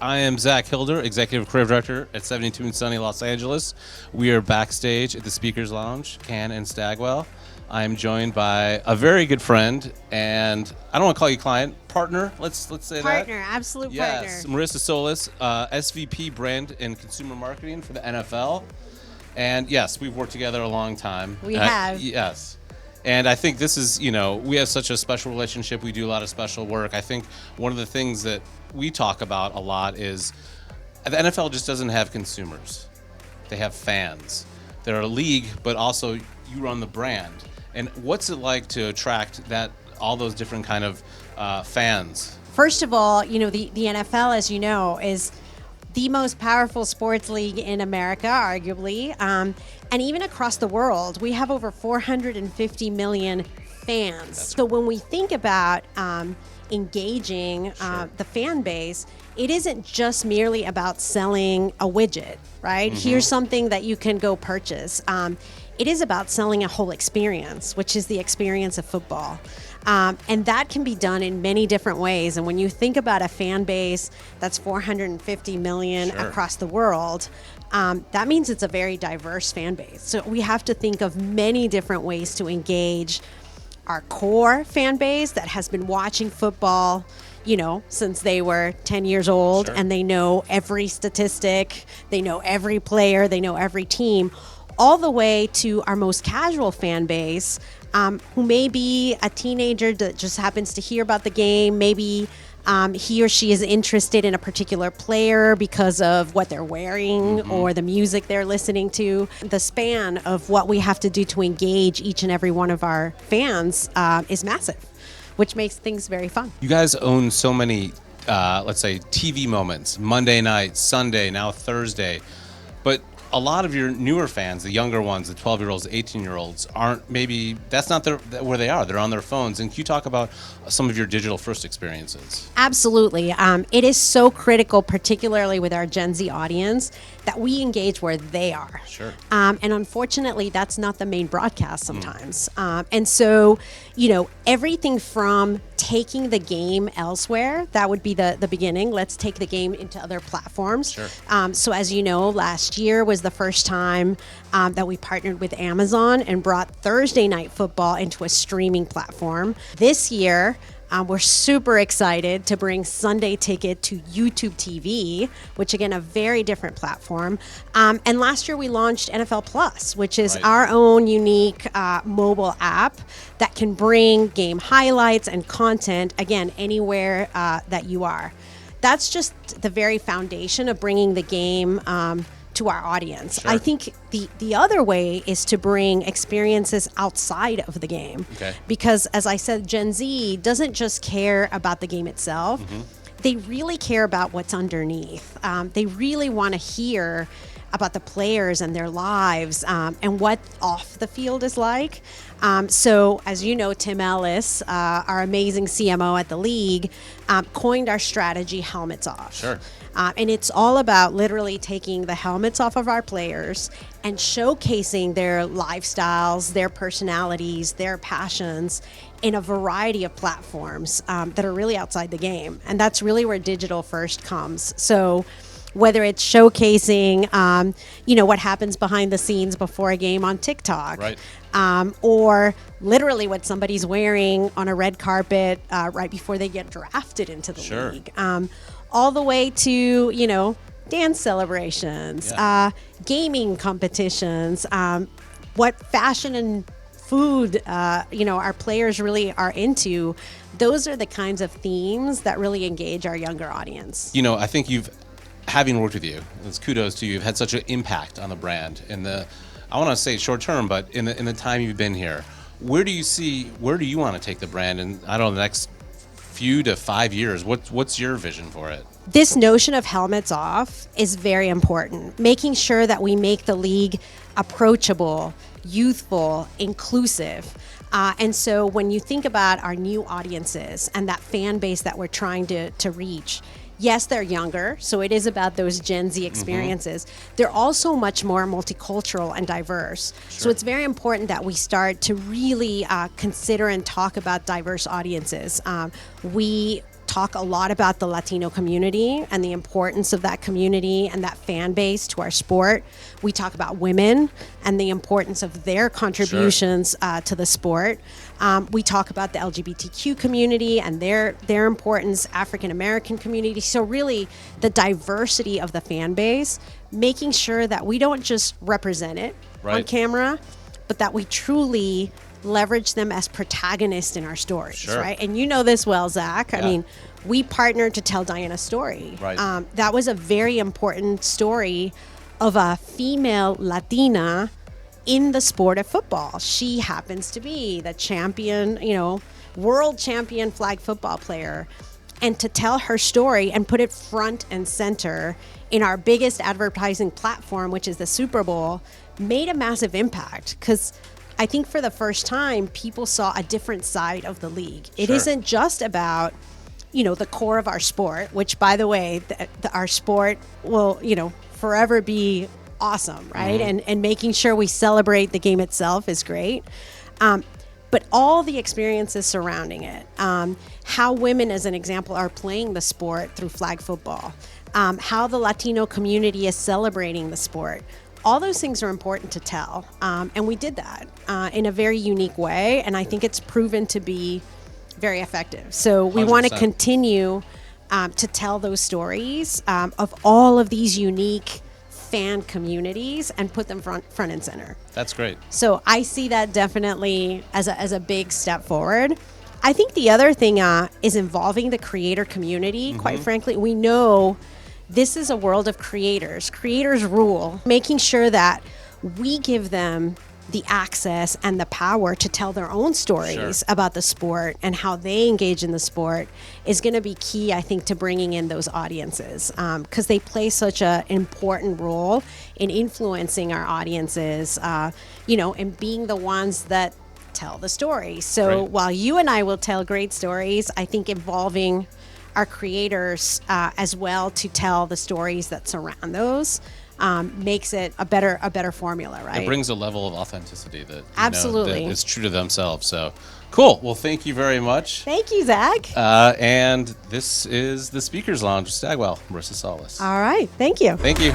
I am Zack, Hilder, Executive Creative Director at 72 and Sunny Los Angeles. We are backstage at the Speakers Lounge, Can and Stagwell. I am joined by a very good friend, and I don't want to call you client, partner. Let's say Partner, absolute yes, partner. Marissa Solis, SVP Brand and Consumer Marketing for the NFL. And yes, we've worked together a long time. We have. Yes. And I think this is, we have such a special relationship. We do a lot of special work. I think one of the things that we talk about a lot is the NFL just doesn't have consumers. They have fans. They're a league, but also you run the brand. And what's it like to attract all those different kind of fans? First of all, the NFL, as you know, is the most powerful sports league in America, arguably, and even across the world. We have over 450 million fans. So when we think about engaging the fan base, it isn't just merely about selling a widget, right? Mm-hmm. Here's something that you can go purchase. It is about selling a whole experience, which is the experience of football. And that can be done in many different ways. And when you think about a fan base that's 450 million across the world, that means it's a very diverse fan base. So we have to think of many different ways to engage our core fan base that has been watching football, since they were 10 years old, and they know every statistic, they know every player, they know every team, all the way to our most casual fan base, who may be a teenager that just happens to hear about the game. Maybe he or she is interested in a particular player because of what they're wearing or the music they're listening to. The span of what we have to do to engage each and every one of our fans is massive, which makes things very fun. You guys own so many, let's say, TV moments, Monday night, Sunday, now Thursday. But a lot of your newer fans, the younger ones, the 12-year-olds, the 18-year-olds, that's not where they are. They're on their phones. And can you talk about some of your digital-first experiences? Absolutely. It is so critical, particularly with our Gen Z audience, that we engage where they are. Sure. And unfortunately, that's not the main broadcast sometimes. And so, everything from taking the game elsewhere, that would be the beginning. Let's take the game into other platforms. Sure. So as you know, last year was the first time that we partnered with Amazon and brought Thursday Night Football into a streaming platform. This year, we're super excited to bring Sunday Ticket to YouTube TV, which again, a very different platform. And last year we launched NFL Plus, which is our own unique mobile app that can bring game highlights and content, again, anywhere that you are. That's just the very foundation of bringing the game to our audience. Sure. I think the other way is to bring experiences outside of the game. Okay. Because as I said, Gen Z doesn't just care about the game itself. They really care about what's underneath. They really want to hear about the players and their lives and what off the field is like. So as you know, Tim Ellis, our amazing CMO at the league, coined our strategy, Helmets Off. Sure. And it's all about literally taking the helmets off of our players and showcasing their lifestyles, their personalities, their passions in a variety of platforms that are really outside the game. And that's really where digital first comes. So whether it's showcasing, what happens behind the scenes before a game on TikTok, or literally what somebody's wearing on a red carpet right before they get drafted into the league, all the way to, dance celebrations, gaming competitions, what fashion and food, our players really are into. Those are the kinds of themes that really engage our younger audience. I think having worked with you, it's kudos to you. You've had such an impact on the brand I want to say short term, but in the time you've been here, where do you want to take the brand in, I don't know, the next few to 5 years? What's your vision for it? This notion of helmets off is very important. Making sure that we make the league approachable, youthful, inclusive. And so when you think about our new audiences and that fan base that we're trying to reach, yes, they're younger, so it is about those Gen Z experiences. They're also much more multicultural and diverse. So it's very important that we start to really consider and talk about diverse audiences. We talk a lot about the Latino community and the importance of that community and that fan base to our sport. We talk about women and the importance of their contributions to the sport. We talk about the LGBTQ community and their importance, African American community. So really the diversity of the fan base, making sure that we don't just represent it on camera, but that we truly leverage them as protagonists in our stories, right? And you know this well, Zack. I mean, we partnered to tell Diana's story. That was a very important story of a female Latina in the sport of football. She happens to be the champion, world champion flag football player. And to tell her story and put it front and center in our biggest advertising platform, which is the Super Bowl, made a massive impact, because I think for the first time, people saw a different side of the league. It isn't just about, the core of our sport, which, by the way, our sport will, forever be awesome, right? And making sure we celebrate the game itself is great. But all the experiences surrounding it, how women, as an example, are playing the sport through flag football, how the Latino community is celebrating the sport. All those things are important to tell, and we did that in a very unique way, and I think it's proven to be very effective. So we want to continue to tell those stories of all of these unique fan communities and put them front and center. That's great. So I see that definitely as a big step forward. I think the other thing is involving the creator community. Quite frankly, we know this is a world of creators. Creators rule, making sure that we give them the access and the power to tell their own stories about the sport and how they engage in the sport is going to be key, I think, to bringing in those audiences, because they play such an important role in influencing our audiences, and being the ones that tell the story. So while you and I will tell great stories, I think involving our creators as well to tell the stories that surround those makes it a better formula, right? It brings a level of authenticity that absolutely that is true to themselves. So cool. Well, thank you very much. Thank you, Zack. And this is the Speakers Lounge with Stagwell, Marissa Solis. All right. Thank you. Thank you.